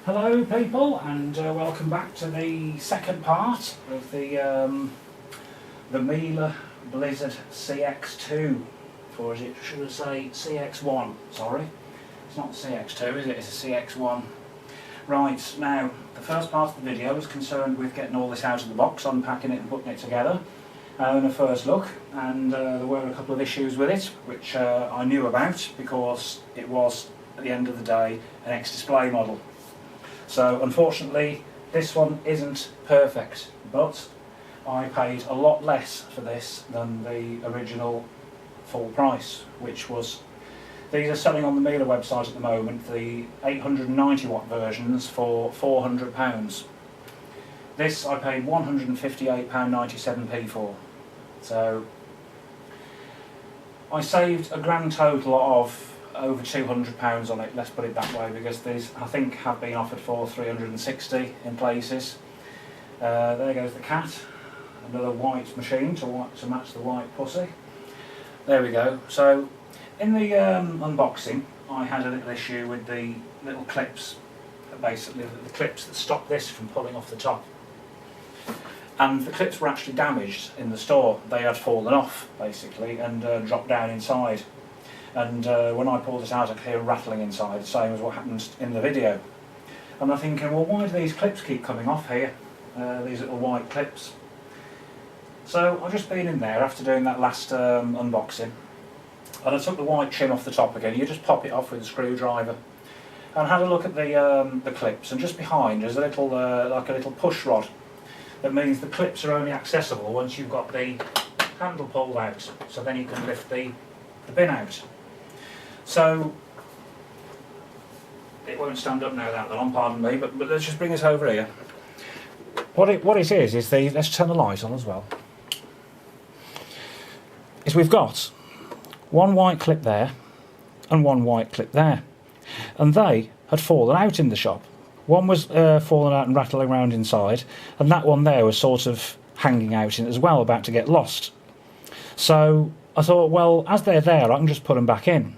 Hello people, and welcome back to the second part of the Miele Blizzard CX2, or should I say CX1, sorry. It's not CX2, is it? It's a CX1. Right, now, the first part of the video was concerned with getting all this out of the box, unpacking it and putting it together, and a first look, and there were a couple of issues with it, which I knew about, because it was, at the end of the day, an X-Display model. So unfortunately this one isn't perfect, but I paid a lot less for this than the original full price, which was, these are selling on the Miele website at the moment, the 890 watt versions for £400. This I paid £158.97p for. So I saved a grand total of over £200 on it, let's put it that way, because these I think have been offered for 360 in places. There goes the cat, another white machine to match the white pussy. There we go. So in the unboxing I had a little issue with the little clips, basically the clips that stop this from pulling off the top. And the clips were actually damaged in the store. They had fallen off basically and dropped down inside. And when I pulled it out I could hear rattling inside, same as what happened in the video. And I'm thinking, well, why do these clips keep coming off here, these little white clips? So I've just been in there after doing that last unboxing, and I took the white trim off the top again. You just pop it off with a screwdriver, and had a look at the clips, and just behind there's a little like a little push rod. That means the clips are only accessible once you've got the handle pulled out, so then you can lift the bin out. So it won't stand up now, that one, pardon me, but let's just bring this over here. What it is the, let's turn the light on as well, is we've got one white clip there and one white clip there, and they had fallen out in the shop. One was falling out and rattling around inside, and that one there was sort of hanging out in as well, about to get lost. So I thought, well, as they're there I can just put them back in.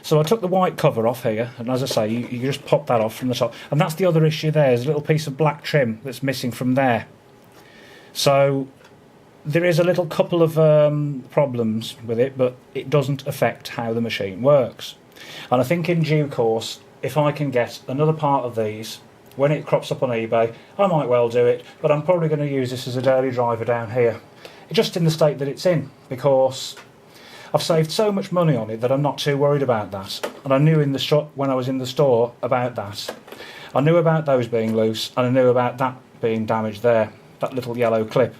So I took the white cover off here, and as I say, you just pop that off from the top. And that's the other issue there, there's a little piece of black trim that's missing from there. So there is a little couple of problems with it, but it doesn't affect how the machine works. And I think in due course, if I can get another part of these, when it crops up on eBay, I might well do it, but I'm probably going to use this as a daily driver down here. Just in the state that it's in, because I've saved so much money on it that I'm not too worried about that. And I knew in the shop when I was in the store about that. I knew about those being loose, and I knew about that being damaged there, that little yellow clip.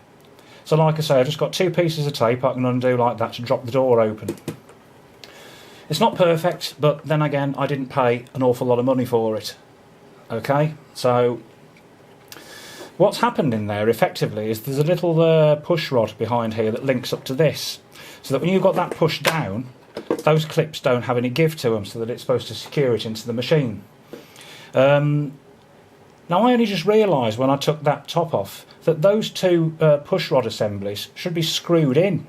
So like I say, I've just got two pieces of tape I can undo like that to drop the door open. It's not perfect, but then again I didn't pay an awful lot of money for it. Okay, so what's happened in there effectively is there's a little push rod behind here that links up to this, so that when you've got that pushed down, those clips don't have any give to them, so that it's supposed to secure it into the machine. Now I only just realised when I took that top off that those two push rod assemblies should be screwed in.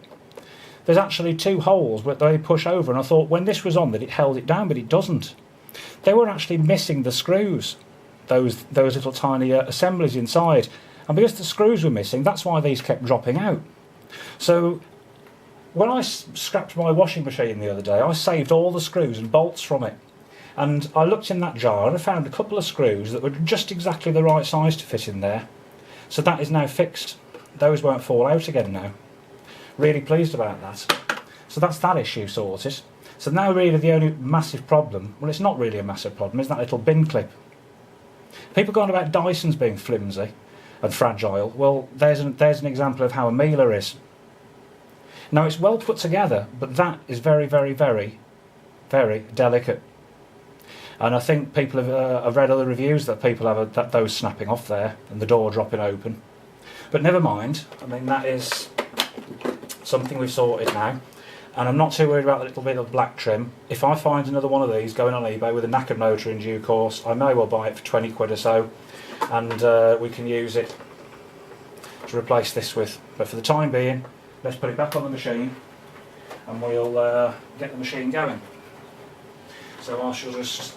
There's actually two holes where they push over, and I thought when this was on that it held it down, but it doesn't. They were actually missing the screws, those little tiny assemblies inside, and because the screws were missing, that's why these kept dropping out. So when I scrapped my washing machine the other day, I saved all the screws and bolts from it, and I looked in that jar and I found a couple of screws that were just exactly the right size to fit in there, so that is now fixed. Those won't fall out again now. Really pleased about that. So that's that issue sorted. So now really the only massive problem, well, it's not really a massive problem, is that little bin clip. People go on about Dysons being flimsy and fragile. Well, there's an example of how a Miele is. Now it's well put together, but that is very, very, very, very delicate. And I think people have I've read other reviews that people have those snapping off there and the door dropping open. But never mind. I mean, that is something we've sorted now. And I'm not too worried about the little bit of black trim. If I find another one of these going on eBay with a knackered motor in due course, I may well buy it for 20 quid or so, and we can use it to replace this with. But for the time being, let's put it back on the machine and we'll get the machine going. So I shall just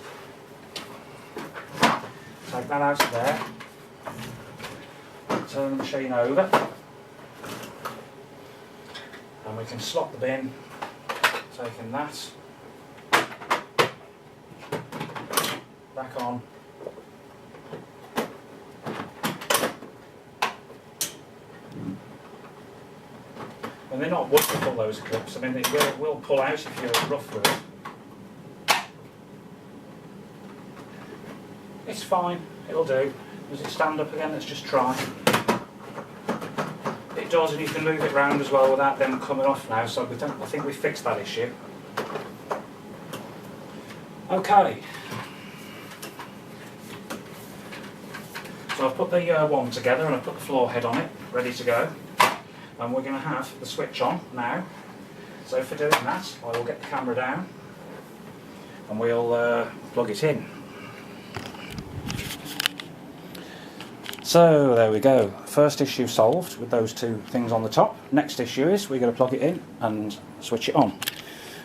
take that out of there, turn the machine over, and we can slot the bin, taking that back on. And they're not wonderful, those clips. I mean, it will pull out if you're rough with it. It's fine, it'll do. Does it stand up again? Let's just try. It does, and you can move it round as well without them coming off now, so I think we fixed that issue. Okay. So I've put the one together and I've put the floor head on it, ready to go. And we're going to have the switch on now. So for doing that, I will get the camera down and we'll plug it in. So there we go. First issue solved with those two things on the top. Next issue is we're going to plug it in and switch it on.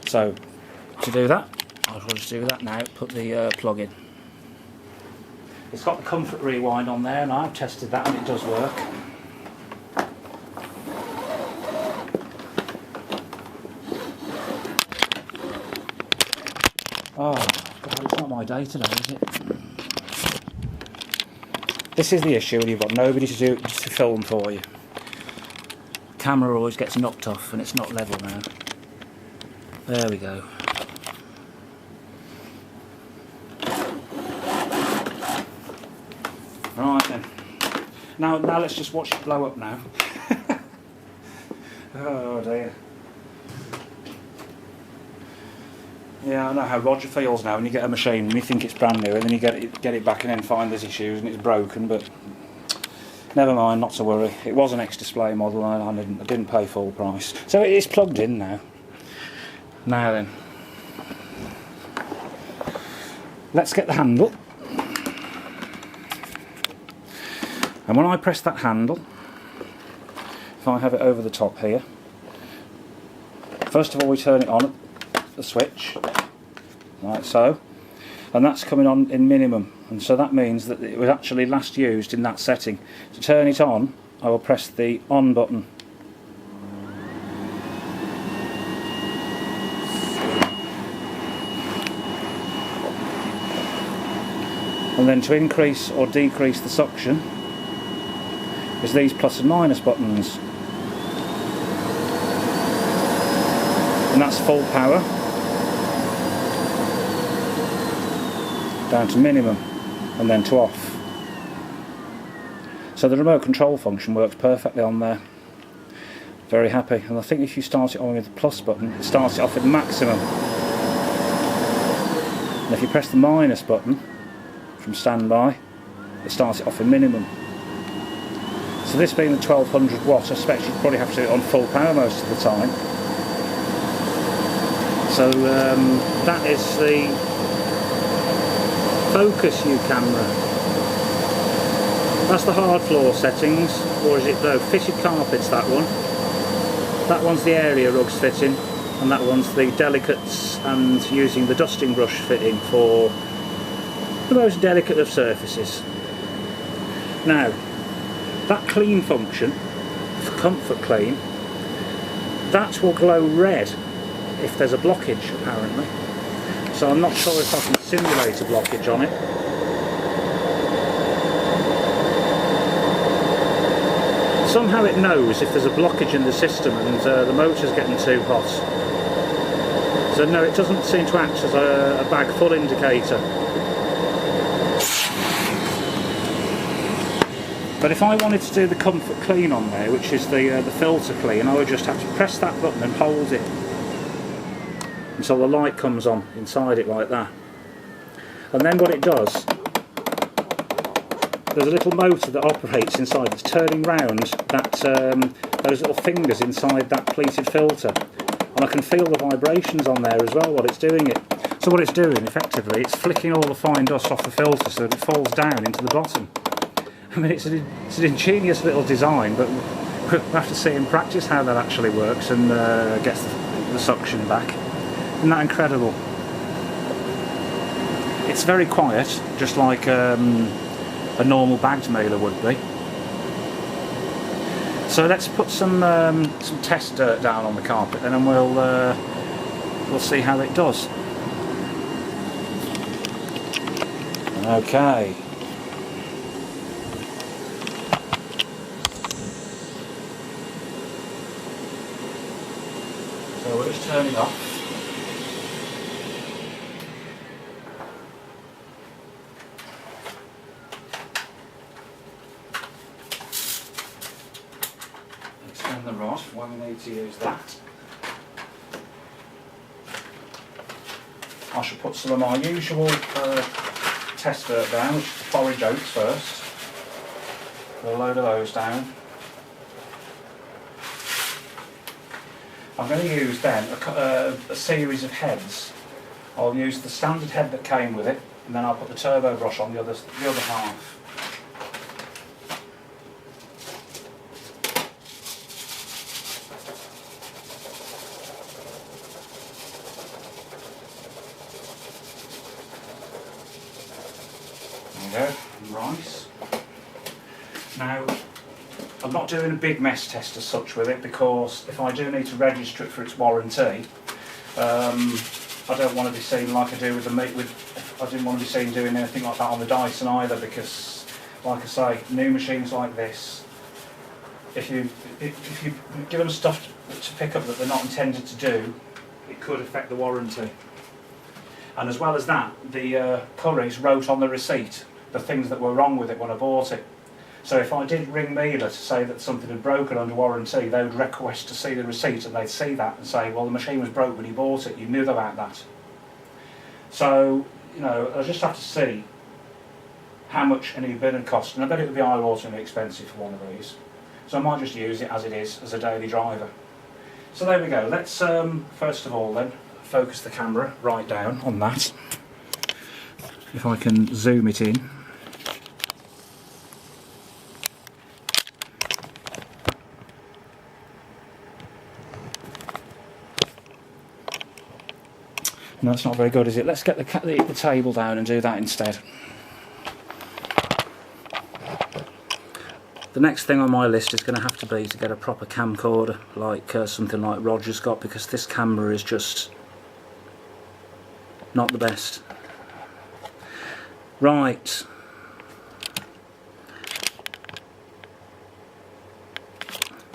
So to do that, I'll just do that now. Put the plug in. It's got the comfort rewind on there, and I've tested that and it does work. Oh, God, it's not my day today, is it? This is the issue when you've got nobody to film for you. Camera always gets knocked off and it's not level now. There we go. Right then. Now let's just watch it blow up now. Oh dear. Yeah, I know how Roger feels now when you get a machine and you think it's brand new and then you get it back and then find there's issues and it's broken, but never mind, not to worry. It was an ex-display model and I didn't pay full price. So it is plugged in now. Now then. Let's get the handle. And when I press that handle, if I have it over the top here, first of all we turn it on at the switch, like so, and that's coming on in minimum, and so that means that it was actually last used in that setting. To turn it on, I will press the on button. And then to increase or decrease the suction is these plus and minus buttons. And that's full power down to minimum and then to off. So the remote control function works perfectly on there. Very happy. And I think if you start it on with the plus button, it starts it off at maximum. And if you press the minus button from standby, it starts it off in minimum. So this being the 1200 watt, I expect you'd probably have to do it on full power most of the time. So that is the Focus U camera. That's the hard floor settings, or is it though? Fitted carpets, that one. That one's the area rugs fitting, and that one's the delicates and using the dusting brush fitting for the most delicate of surfaces. Now, that clean function, for comfort clean, that will glow red if there's a blockage apparently. So I'm not sure if I can simulate a blockage on it. Somehow it knows if there's a blockage in the system and the motor's getting too hot. So no, it doesn't seem to act as a bag full indicator. But if I wanted to do the comfort clean on there, which is the filter clean, I would just have to press that button and hold it until the light comes on inside it like that. And then what it does, there's a little motor that operates inside that's turning round those little fingers inside that pleated filter. And I can feel the vibrations on there as well while it's doing it. So what it's doing effectively, it's flicking all the fine dust off the filter so that it falls down into the bottom. I mean, it's an ingenious little design, but we'll have to see in practice how that actually works and gets the suction back. Isn't that incredible? It's very quiet, just like a normal bagged Miele would be. So let's put some test dirt down on the carpet, and then we'll see how it does. Okay. So we'll just turn it off. Extend the rod when we need to use that. I shall put some of my usual test dirt down, which is the forage oats first. Put a load of those down. I'm going to use then a series of heads. I'll use the standard head that came with it, and then I'll put the turbo brush on the other half. There we go, rice. Now, I'm not doing a big mess test as such with it, because if I do need to register it for its warranty, I don't want to be seen like I do with the meat. I didn't want to be seen doing anything like that on the Dyson either, because, like I say, new machines like this, if you give them stuff to pick up that they're not intended to do, it could affect the warranty. And as well as that, the Currys wrote on the receipt the things that were wrong with it when I bought it. So if I did ring Miele to say that something had broken under warranty, they would request to see the receipt, and they'd see that and say, well, the machine was broke when you bought it, you knew about that. So, you know, I just have to see how much any bin would cost, and I bet it would be eye-wateringly expensive for one of these. So I might just use it as it is, as a daily driver. So there we go. Let's first of all then focus the camera right down on that. If I can zoom it in. No, that's not very good, is it? Let's get the table down and do that instead. The next thing on my list is going to have to be to get a proper camcorder, like something like Roger's got, because this camera is just not the best. Right.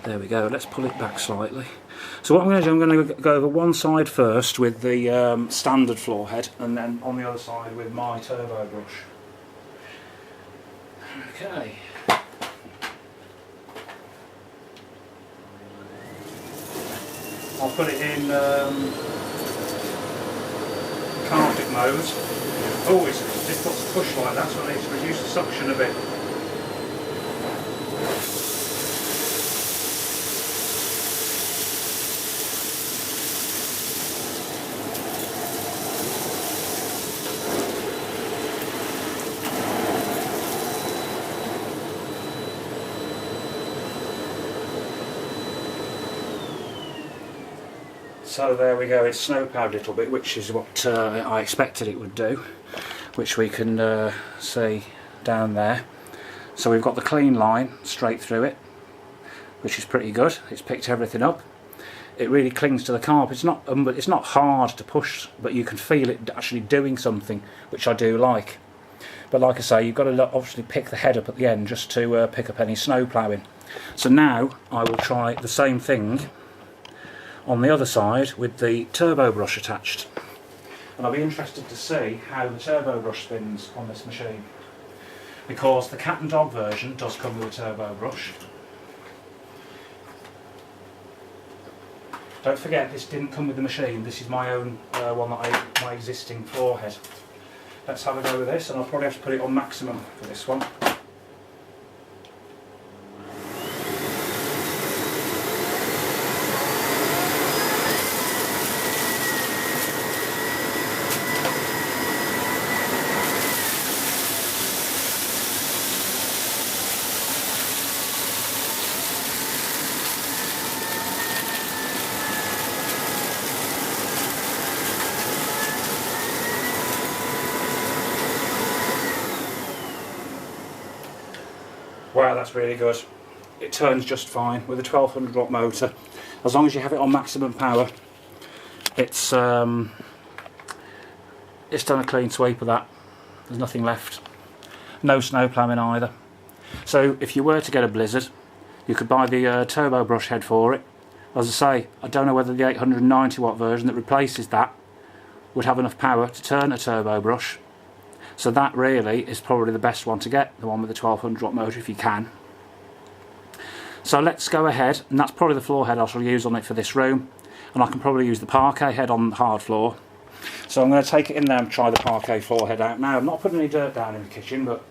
There we go. Let's pull it back slightly. So what I'm going to do, I'm going to go over one side first with the standard floor head, and then on the other side with my turbo brush. Okay. I'll put it in carpet mode. Oh, it's difficult to push like that, so I need to reduce the suction a bit. So there we go, it's snow plowed a little bit, which is what I expected it would do, which we can see down there. So we've got the clean line straight through it, which is pretty good. It's picked everything up. It really clings to the carpet. It's not hard to push, but you can feel it actually doing something, which I do like. But like I say, you've got to obviously pick the head up at the end just to pick up any snow ploughing. So now I will try the same thing on the other side with the turbo brush attached, and I'll be interested to see how the turbo brush spins on this machine, because the cat and dog version does come with a turbo brush. Don't forget, this didn't come with the machine. This is my own one that my existing floor head. Let's have a go with this, and I'll probably have to put it on maximum for this one. Wow, that's really good. It turns just fine with a 1200 watt motor. As long as you have it on maximum power, it's done a clean sweep of that. There's nothing left. No snow ploughing either. So if you were to get a Blizzard, you could buy the turbo brush head for it. As I say, I don't know whether the 890 watt version that replaces that would have enough power to turn a turbo brush. So that really is probably the best one to get, the one with the 1200 watt motor if you can. So let's go ahead, and that's probably the floor head I shall use on it for this room, and I can probably use the parquet head on the hard floor. So I'm going to take it in there and try the parquet floor head out. Now, I'm not putting any dirt down in the kitchen, but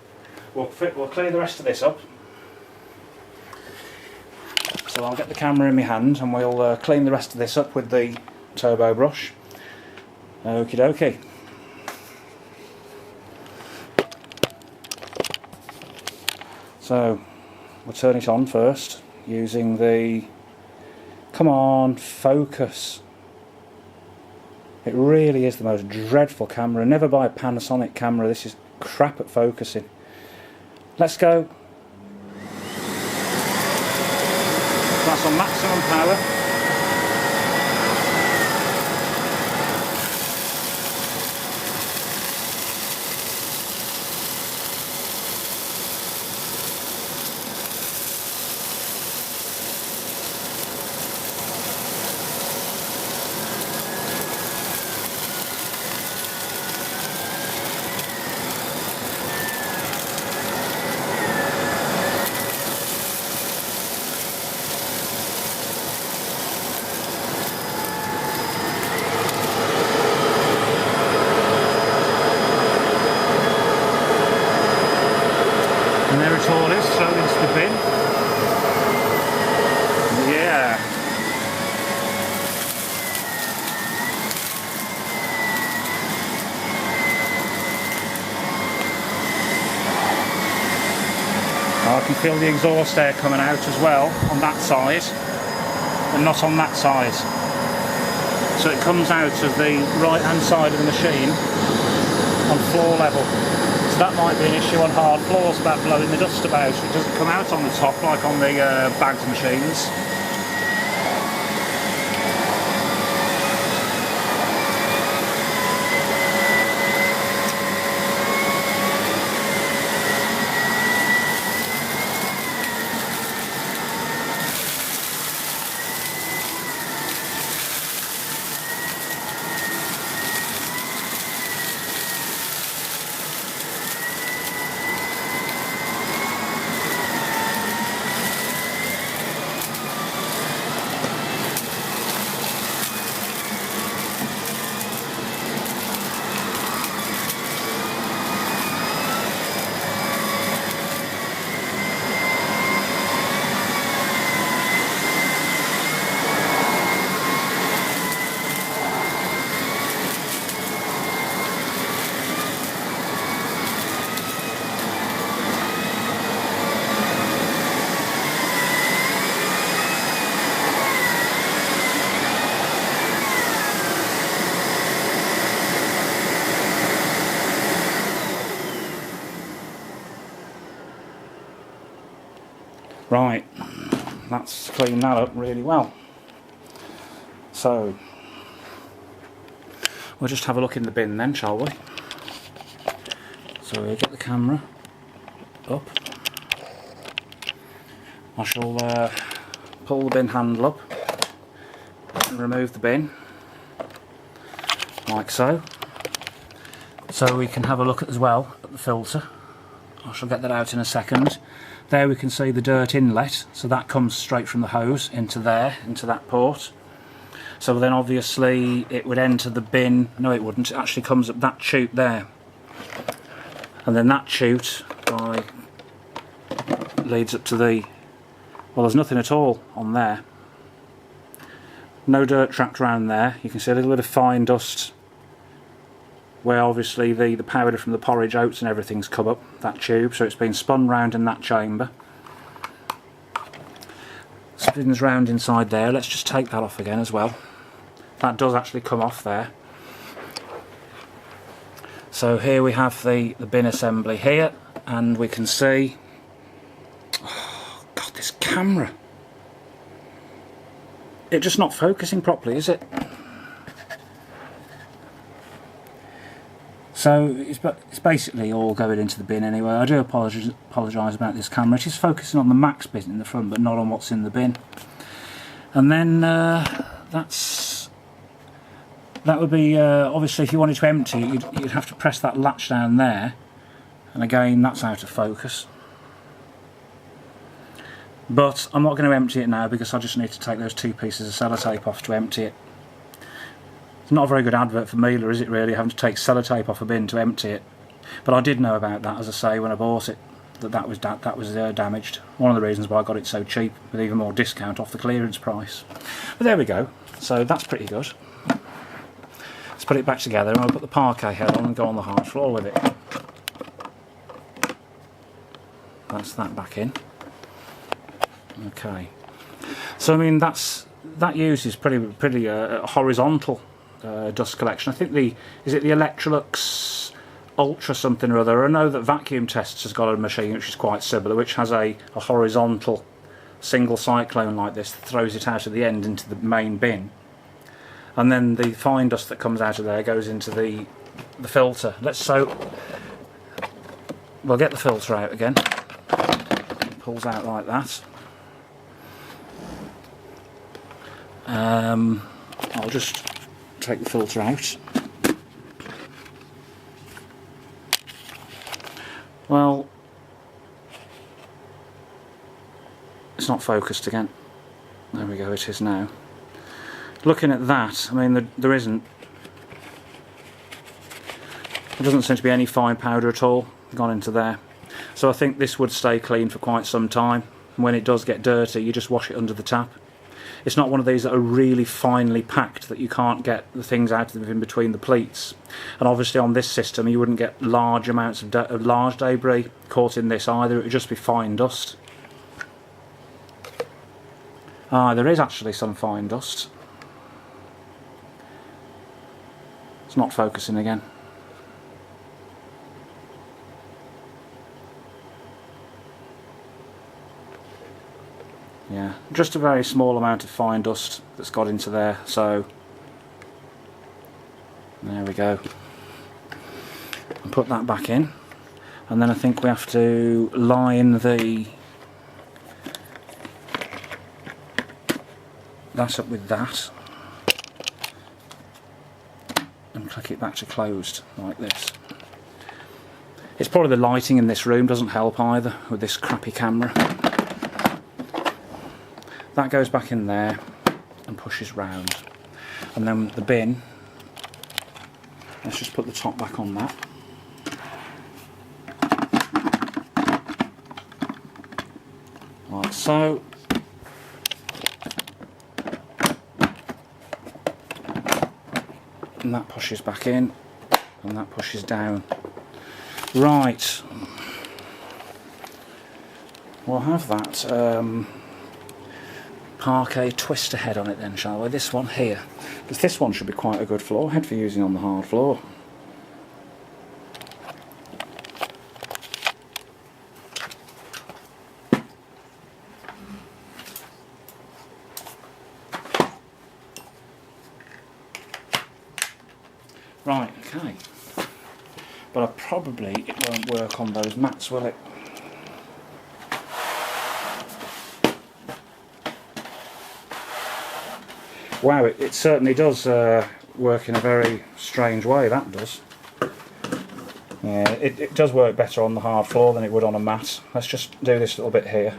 we'll clear the rest of this up. So I'll get the camera in my hand and we'll clean the rest of this up with the turbo brush. Okie dokie. So we'll turn it on first using the, come on, focus. It really is the most dreadful camera. Never buy a Panasonic camera, this is crap at focusing. Let's go. That's on maximum power. And there it all is, thrown into the bin. Yeah. I can feel the exhaust air coming out as well on that side and not on that side. So it comes out of the right hand side of the machine on floor level. So that might be an issue on hard floors about blowing the dust about. It doesn't come out on the top like on the bagged machines. Right, that's cleaned that up really well. So, we'll just have a look in the bin then, shall we? So we'll get the camera up. I shall pull the bin handle up and remove the bin, like so. So we can have a look as well at the filter. I shall get that out in a second. There we can see the dirt inlet, so that comes straight from the hose into there, into that port. So then obviously it would enter the bin. No, it wouldn't. It actually comes up that chute there. And then that chute leads up to the... Well, there's nothing at all on there. No dirt trapped around there. You can see a little bit of fine dust where obviously the powder from the porridge oats and everything's come up that tube, so it's been spun round in that chamber. Spins round inside there. Let's just take that off again as well. That does actually come off there. So here we have the bin assembly here, and we can see Oh, God, this camera. It's just not focusing properly, is it? So it's basically all going into the bin anyway. I do apologise about this camera. It is focusing on the max bit in the front, but not on what's in the bin. And then that would be obviously if you wanted to empty it, you'd have to press that latch down there. And again, that's out of focus. But I'm not going to empty it now because I just need to take those 2 pieces of sellotape off to empty it. It's not a very good advert for Miele, is it really, having to take sellotape off a bin to empty it. But I did know about that, as I say, when I bought it, that was damaged. One of the reasons why I got it so cheap, with even more discount off the clearance price. But there we go. So that's pretty good. Let's put it back together and I'll put the parquet head on and go on the hard floor with it. That's that back in. Okay. So I mean that uses pretty horizontal dust collection. I think is it the Electrolux Ultra something or other. I know that Vacuum Tests has got a machine which is quite similar, which has a horizontal single cyclone like this that throws it out at the end into the main bin, and then the fine dust that comes out of there goes into the filter. We'll get the filter out again. It pulls out like that. I'll just take the filter out. Well, it's not focused again. There we go, it is now. Looking at that, I mean, there doesn't seem to be any fine powder at all gone into there. So I think this would stay clean for quite some time. And when it does get dirty, you just wash it under the tap. It's not one of these that are really finely packed that you can't get the things out of in between the pleats. And obviously on this system you wouldn't get large amounts of large debris caught in this either. It would just be fine dust. Ah, there is actually some fine dust. It's not focusing again. Yeah, just a very small amount of fine dust that's got into there, so there we go. And put that back in, and then I think we have to line that up with that and click it back to closed like this. It's probably the lighting in this room doesn't help either with this crappy camera. That goes back in there and pushes round, and then the bin, let's just put the top back on that. Like so. And that pushes back in, and that pushes down. Right, we'll have that parquet twister head on it then, shall we? This one here, because this one should be quite a good floor head for using on the hard floor. Right, okay, but it won't work on those mats, will it? Wow, it certainly does work in a very strange way, that does. Yeah, it does work better on the hard floor than it would on a mat. Let's just do this little bit here.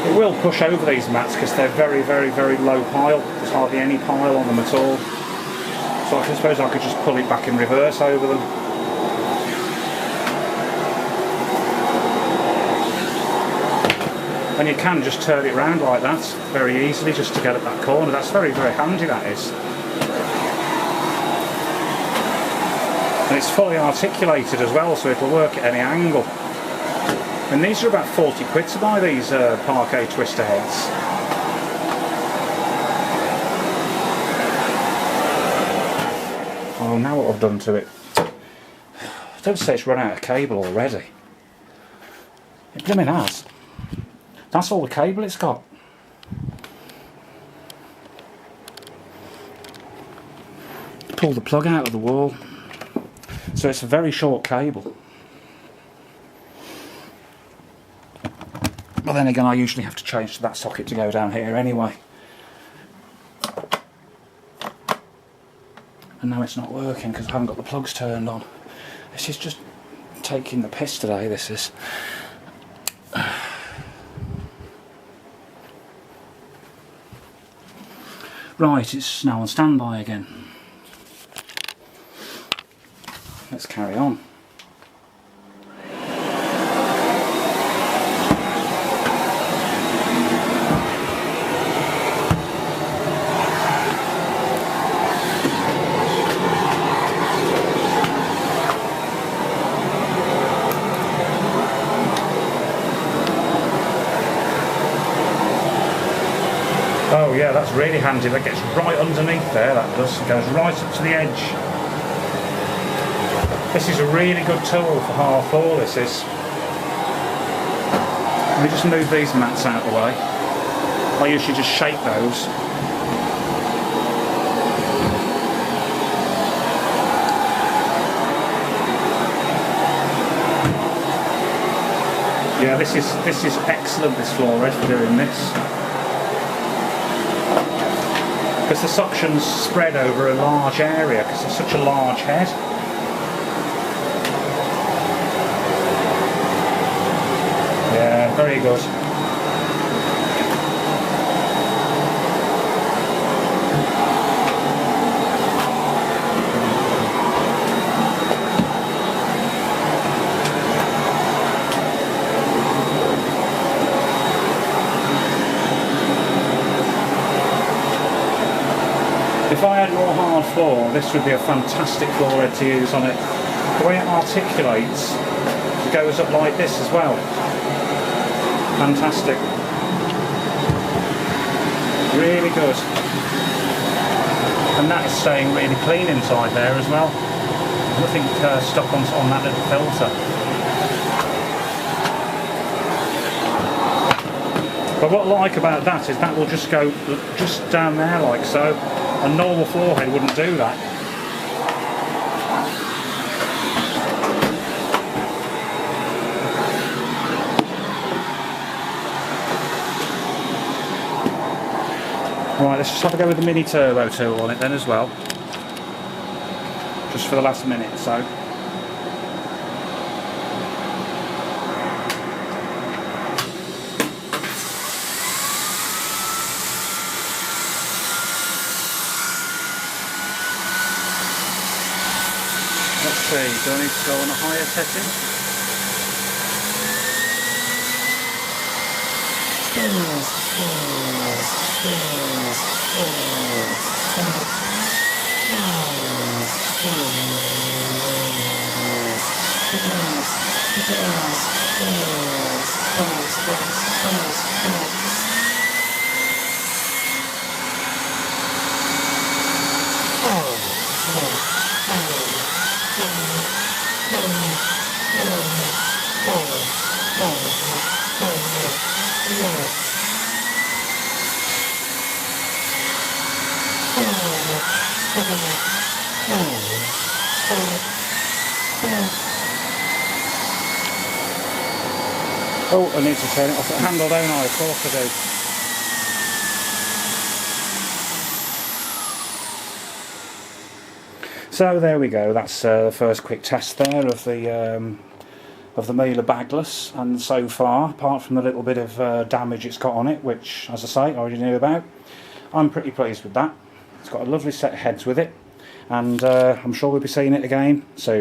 It will push over these mats because they're very, very, very low pile. There's hardly any pile on them at all. So I suppose I could just pull it back in reverse over them. and you can just turn it around like that very easily just to get at that corner. That's very, very handy, that is. And it's fully articulated as well, so it'll work at any angle. And these are about 40 quid to buy these parquet twister heads. Oh, now what I've done to it. Don't say it's run out of cable already. It blooming has. That's all the cable it's got. Pull the plug out of the wall. So it's a very short cable. But then again, I usually have to change that socket to go down here anyway. And now it's not working because I haven't got the plugs turned on. This is just taking the piss today, this is. Right, it's now on standby again. Let's carry on. Oh yeah, that's really handy. That gets right underneath there, that does. It goes right up to the edge. This is a really good tool for hard floor, this is. Let me just move these mats out of the way. I usually just shake those. Yeah, this is excellent, this floor head, for doing this. Because the suction's spread over a large area, because it's such a large head. Yeah, very good. If I had more hard floor, this would be a fantastic floor head to use on it. The way it articulates, it goes up like this as well. Fantastic. Really good. And that is staying really clean inside there as well. Nothing stuck on that little filter. But what I like about that is that will just go just down there like so. A normal floor head wouldn't do that. Right, let's just have a go with the mini turbo tool on it then as well. Just for the last minute or so. Let's see, do I need to go on a higher setting? Oh, I need to turn it off the handle, don't I? Of course I do. So there we go. That's the first quick test there of the Miele bagless, and so far, apart from the little bit of damage it's got on it, which, as I say, I already knew about, I'm pretty pleased with that. It's got a lovely set of heads with it, and I'm sure we'll be seeing it again soon.